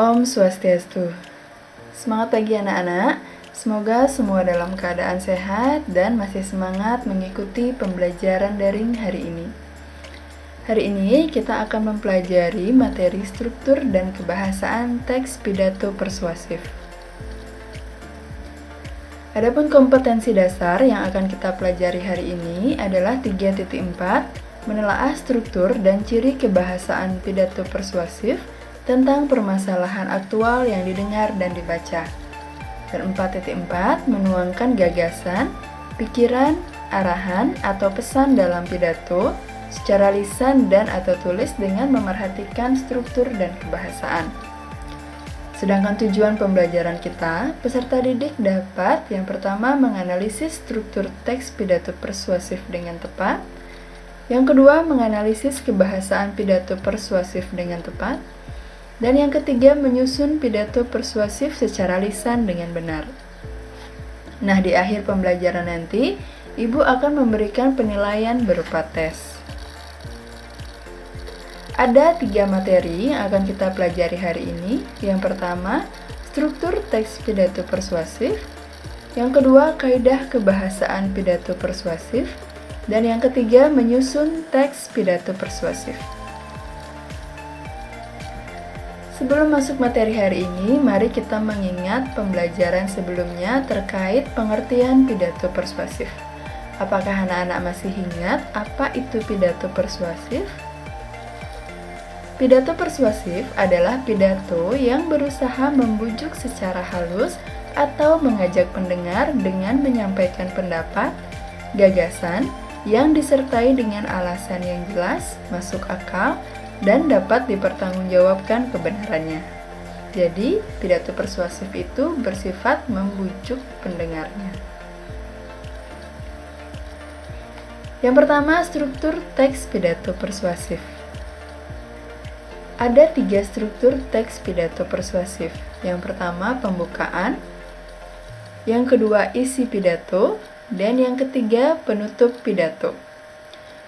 Om Swastiastu. Semangat pagi anak-anak. Semoga semua dalam keadaan sehat dan masih semangat mengikuti pembelajaran daring hari ini. Hari ini kita akan mempelajari materi struktur dan kebahasaan teks pidato persuasif. Adapun kompetensi dasar yang akan kita pelajari hari ini adalah 3.4, menelaah struktur dan ciri kebahasaan pidato persuasif tentang permasalahan aktual yang didengar dan dibaca. Dan 4.4, menuangkan gagasan, pikiran, arahan, atau pesan dalam pidato secara lisan dan atau tulis dengan memerhatikan struktur dan kebahasaan. Sedangkan tujuan pembelajaran kita, peserta didik dapat yang pertama menganalisis struktur teks pidato persuasif dengan tepat, yang kedua menganalisis kebahasaan pidato persuasif dengan tepat, dan yang ketiga menyusun pidato persuasif secara lisan dengan benar. Nah, di akhir pembelajaran nanti, Ibu akan memberikan penilaian berupa tes. Ada 3 materi yang akan kita pelajari hari ini. Yang pertama, struktur teks pidato persuasif. Yang kedua, kaidah kebahasaan pidato persuasif. Dan yang ketiga, menyusun teks pidato persuasif. Sebelum masuk materi hari ini, mari kita mengingat pembelajaran sebelumnya terkait pengertian pidato persuasif. Apakah anak-anak masih ingat apa itu pidato persuasif? Pidato persuasif adalah pidato yang berusaha membujuk secara halus atau mengajak pendengar dengan menyampaikan pendapat, gagasan, yang disertai dengan alasan yang jelas, masuk akal, dan dapat dipertanggungjawabkan kebenarannya. Jadi, pidato persuasif itu bersifat membujuk pendengarnya. Yang pertama, struktur teks pidato persuasif. Ada 3 struktur teks pidato persuasif. Yang pertama, pembukaan. Yang kedua, isi pidato. Dan yang ketiga, penutup pidato.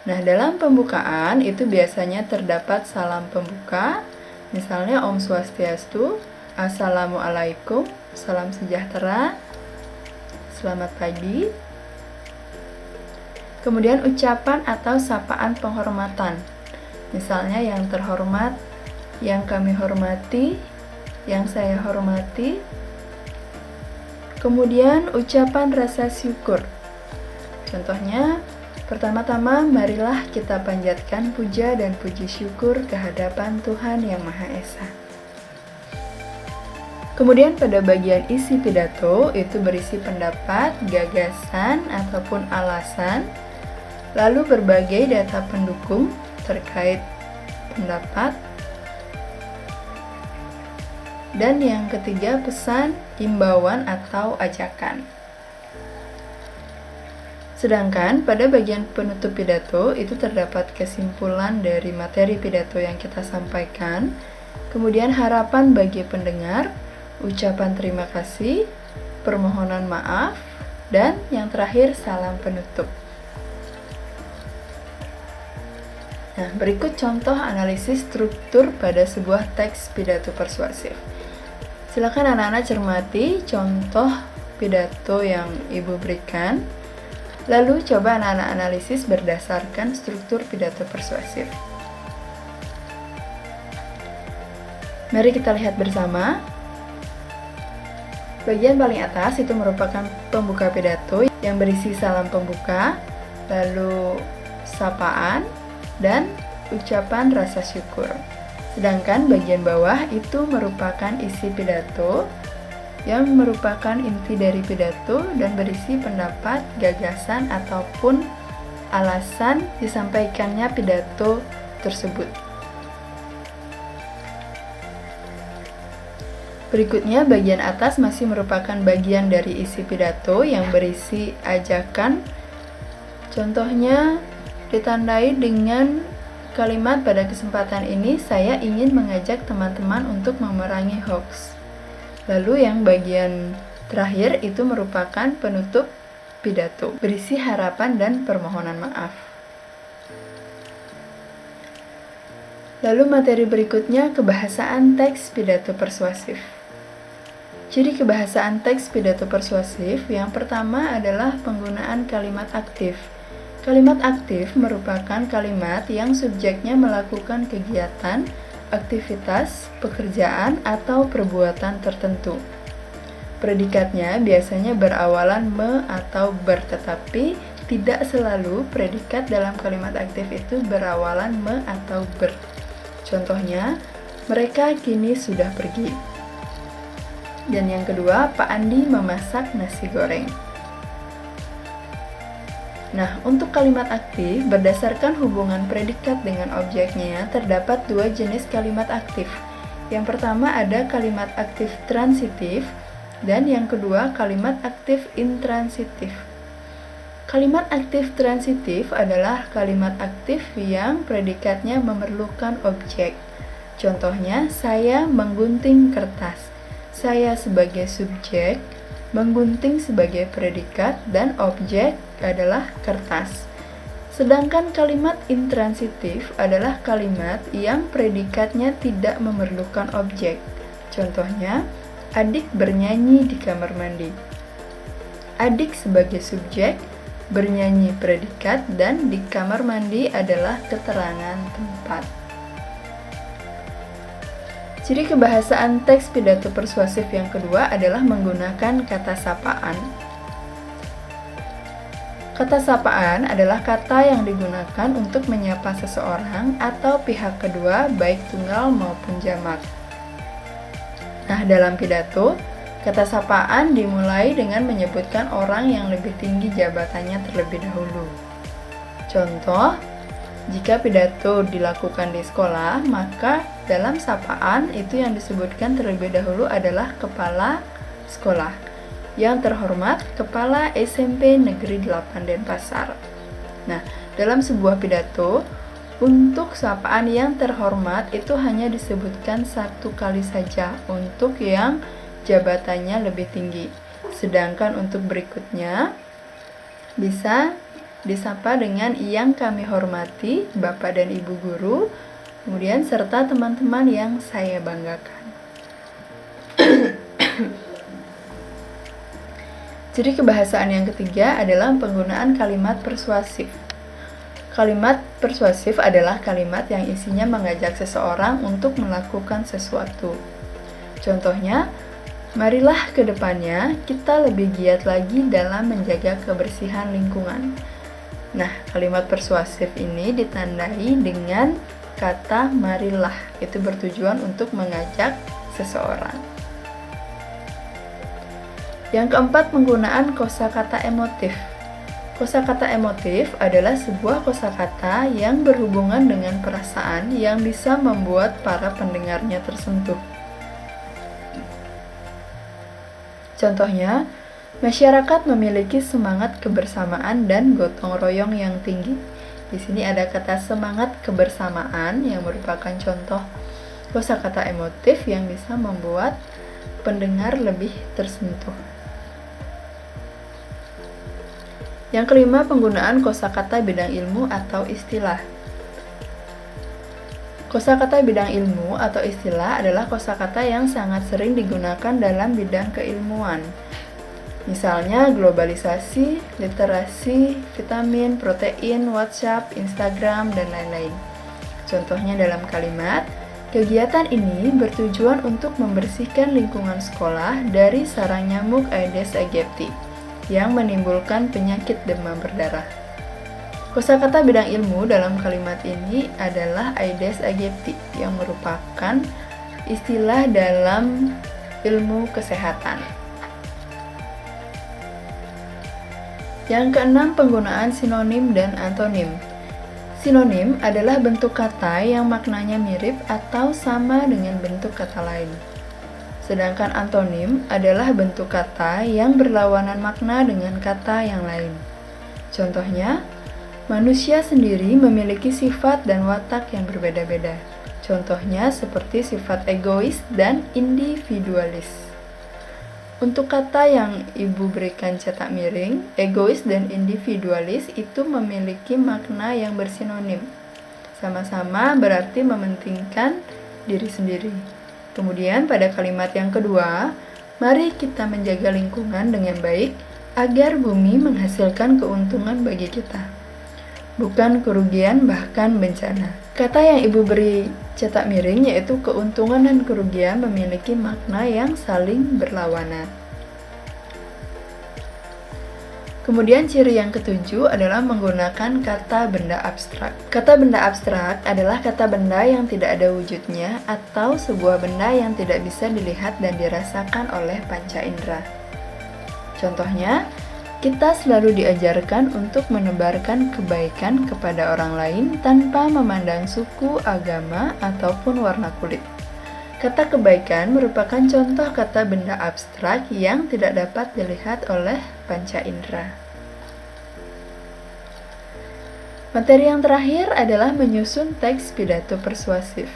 Nah, dalam pembukaan itu biasanya terdapat salam pembuka. Misalnya, Om Swastiastu, Assalamualaikum, salam sejahtera, selamat pagi. Kemudian ucapan atau sapaan penghormatan. Misalnya, yang terhormat, yang kami hormati, yang saya hormati. Kemudian ucapan rasa syukur. Contohnya, pertama-tama marilah kita panjatkan puja dan puji syukur kehadapan Tuhan Yang Maha Esa. Kemudian pada bagian isi pidato itu berisi pendapat, gagasan, ataupun alasan, lalu berbagai data pendukung terkait pendapat, dan yang ketiga pesan, imbauan atau ajakan. Sedangkan pada bagian penutup pidato itu terdapat kesimpulan dari materi pidato yang kita sampaikan, kemudian harapan bagi pendengar, ucapan terima kasih, permohonan maaf, dan yang terakhir salam penutup. Nah, berikut contoh analisis struktur pada sebuah teks pidato persuasif. Silakan anak-anak cermati contoh pidato yang Ibu berikan, lalu coba anak-anak analisis berdasarkan struktur pidato persuasif. Mari kita lihat bersama. Bagian paling atas itu merupakan pembuka pidato yang berisi salam pembuka, lalu sapaan, dan ucapan rasa syukur. Sedangkan bagian bawah itu merupakan isi pidato yang merupakan inti dari pidato dan berisi pendapat, gagasan, ataupun alasan disampaikannya pidato tersebut. Berikutnya, bagian atas masih merupakan bagian dari isi pidato yang berisi ajakan. Contohnya ditandai dengan kalimat pada kesempatan ini saya ingin mengajak teman-teman untuk memerangi hoax. Lalu yang bagian terakhir itu merupakan penutup pidato, berisi harapan dan permohonan maaf. Lalu materi berikutnya, kebahasaan teks pidato persuasif. Ciri kebahasaan teks pidato persuasif yang pertama adalah penggunaan kalimat aktif. Kalimat aktif merupakan kalimat yang subjeknya melakukan kegiatan, aktivitas, pekerjaan, atau perbuatan tertentu. Predikatnya biasanya berawalan me atau ber, tetapi tidak selalu predikat dalam kalimat aktif itu berawalan me atau ber. Contohnya, mereka kini sudah pergi. Dan yang kedua, Pak Andi memasak nasi goreng. Nah, untuk kalimat aktif, berdasarkan hubungan predikat dengan objeknya, terdapat dua jenis kalimat aktif. Yang pertama ada kalimat aktif transitif, dan yang kedua kalimat aktif intransitif. Kalimat aktif transitif adalah kalimat aktif yang predikatnya memerlukan objek. Contohnya, saya menggunting kertas. Saya sebagai subjek, menggunting sebagai predikat, dan objek adalah kertas. Sedangkan kalimat intransitif adalah kalimat yang predikatnya tidak memerlukan objek. Contohnya, adik bernyanyi di kamar mandi. Adik sebagai subjek, bernyanyi predikat, dan di kamar mandi adalah keterangan tempat. Ciri kebahasaan teks pidato persuasif yang kedua adalah menggunakan kata sapaan. Kata sapaan adalah kata yang digunakan untuk menyapa seseorang atau pihak kedua, baik tunggal maupun jamak. Nah, dalam pidato, kata sapaan dimulai dengan menyebutkan orang yang lebih tinggi jabatannya terlebih dahulu. Contoh, jika pidato dilakukan di sekolah, maka dalam sapaan itu yang disebutkan terlebih dahulu adalah kepala sekolah. Yang terhormat, Kepala SMP Negeri 8 Denpasar. Nah, dalam sebuah pidato, untuk sapaan yang terhormat itu hanya disebutkan satu kali saja untuk yang jabatannya lebih tinggi. Sedangkan untuk berikutnya bisa disapa dengan yang kami hormati, Bapak dan Ibu guru, kemudian serta teman-teman yang saya banggakan. Ciri kebahasaan yang ketiga adalah penggunaan kalimat persuasif. Kalimat persuasif adalah kalimat yang isinya mengajak seseorang untuk melakukan sesuatu. Contohnya, marilah ke depannya kita lebih giat lagi dalam menjaga kebersihan lingkungan. Nah, kalimat persuasif ini ditandai dengan kata marilah. Itu bertujuan untuk mengajak seseorang. Yang keempat, penggunaan kosakata emotif. Kosakata emotif adalah sebuah kosakata yang berhubungan dengan perasaan yang bisa membuat para pendengarnya tersentuh. Contohnya, masyarakat memiliki semangat kebersamaan dan gotong royong yang tinggi. Di sini ada kata semangat kebersamaan yang merupakan contoh kosakata emotif yang bisa membuat pendengar lebih tersentuh. Yang kelima, penggunaan kosakata bidang ilmu atau istilah. Kosakata bidang ilmu atau istilah adalah kosakata yang sangat sering digunakan dalam bidang keilmuan. Misalnya globalisasi, literasi, vitamin, protein, WhatsApp, Instagram, dan lain-lain. Contohnya dalam kalimat, kegiatan ini bertujuan untuk membersihkan lingkungan sekolah dari sarang nyamuk Aedes aegypti yang menimbulkan penyakit demam berdarah. Kosakata bidang ilmu dalam kalimat ini adalah Aedes aegypti yang merupakan istilah dalam ilmu kesehatan. Yang keenam, penggunaan sinonim dan antonim. Sinonim adalah bentuk kata yang maknanya mirip atau sama dengan bentuk kata lain. Sedangkan antonim adalah bentuk kata yang berlawanan makna dengan kata yang lain. Contohnya, manusia sendiri memiliki sifat dan watak yang berbeda-beda. Contohnya seperti sifat egois dan individualis. Untuk kata yang Ibu berikan cetak miring, egois dan individualis itu memiliki makna yang bersinonim. Sama-sama berarti mementingkan diri sendiri. Kemudian pada kalimat yang kedua, mari kita menjaga lingkungan dengan baik agar bumi menghasilkan keuntungan bagi kita, bukan kerugian bahkan bencana. Kata yang Ibu beri cetak miring yaitu keuntungan dan kerugian memiliki makna yang saling berlawanan. Kemudian ciri yang ketujuh adalah menggunakan kata benda abstrak. Kata benda abstrak adalah kata benda yang tidak ada wujudnya atau sebuah benda yang tidak bisa dilihat dan dirasakan oleh panca indera. Contohnya, kita selalu diajarkan untuk menebarkan kebaikan kepada orang lain tanpa memandang suku, agama, ataupun warna kulit. Kata kebaikan merupakan contoh kata benda abstrak yang tidak dapat dilihat oleh panca indera. Materi yang terakhir adalah menyusun teks pidato persuasif.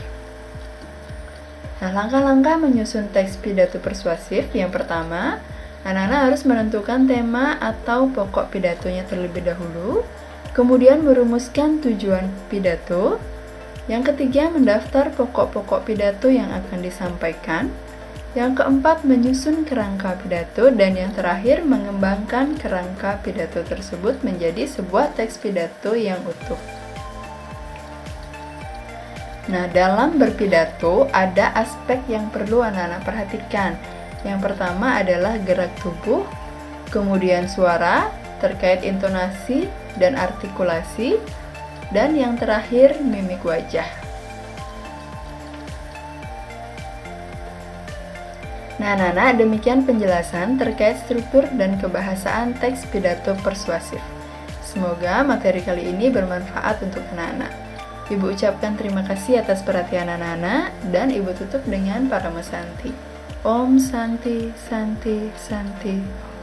Nah, langkah-langkah menyusun teks pidato persuasif yang pertama, anak-anak harus menentukan tema atau pokok pidatonya terlebih dahulu, kemudian merumuskan tujuan pidato. Yang ketiga, mendaftar pokok-pokok pidato yang akan disampaikan. Yang keempat, menyusun kerangka pidato. Dan yang terakhir, mengembangkan kerangka pidato tersebut menjadi sebuah teks pidato yang utuh. Nah, dalam berpidato ada aspek yang perlu anak-anak perhatikan. Yang pertama adalah gerak tubuh, kemudian suara, terkait intonasi dan artikulasi, dan yang terakhir mimik wajah. Nah, anak-anak, demikian penjelasan terkait struktur dan kebahasaan teks pidato persuasif. Semoga materi kali ini bermanfaat untuk anak-anak. Ibu ucapkan terima kasih atas perhatian anak-anak dan Ibu tutup dengan Parama Santi. Om Santi Santi Santi.